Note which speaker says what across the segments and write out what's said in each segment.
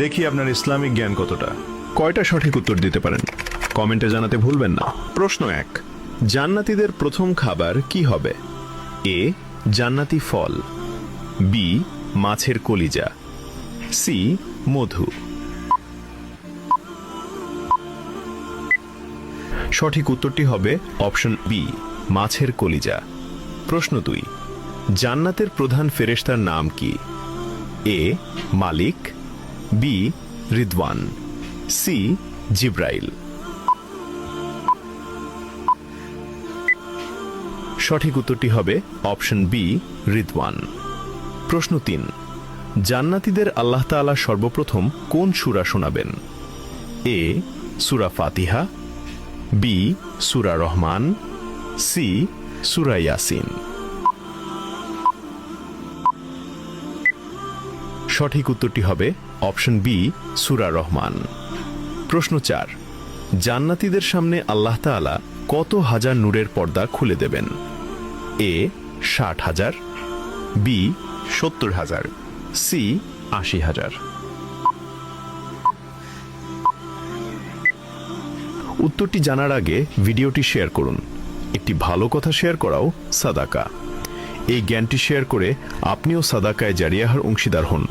Speaker 1: দেখি আপনার ইসলামিক জ্ঞান কতটা। কয়টা সঠিক উত্তর দিতে পারেন কমেন্টে জানাতে ভুলবেন না। প্রশ্ন 1, জান্নাতীদের প্রথম খাবার কি হবে? এ, জান্নাতি ফল, বি, মাছের কলিজা, সি, মধু। সঠিক উত্তরটি হবে অপশন বি, মাছের কলিজা। প্রশ্ন 2, জান্নাতের প্রধান ফেরেশতার নাম কি? এ, মালিক, বি, রিদওয়ান, সি, জিব্রাইল। সঠিক উত্তরটি হবে অপশন বি, রিদওয়ান। প্রশ্ন 3, জান্নাতীদের আল্লাহ তাআলা সর্বপ্রথম কোন সূরা শোনাবেন? এ, সূরা ফাতিহা, বি, সূরা রহমান, সি, সূরা ইয়াসিন। সঠিক উত্তরটি হবে অপশন বি, সূরা রহমান। প্রশ্ন 4, জান্নাতীদের সামনে আল্লাহ তাআলা কত হাজার নূরের পর্দা খুলে দেবেন? এ, 60,000, বি, 70,000, সি, 80,000। উত্তরটি জানার আগে ভিডিওটি শেয়ার করুন। একটি ভালো কথা শেয়ার করাও সাদাকা। এই জ্ঞানটি শেয়ার করে আপনিও সাদাকায় জারিয়াহার অংশীদার হন।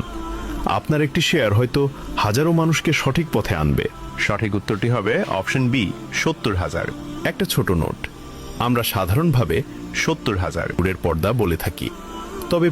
Speaker 1: আপনার একটি শেয়ার হয়তো হাজারো মানুষকে সঠিক পথে আনবে। সঠিক উত্তরটি হবে অপশন বি, 70,000। একটা ছোট নোট, আমরা সাধারণভাবে 70,000 নূরের পর্দা বলে থাকি, তবে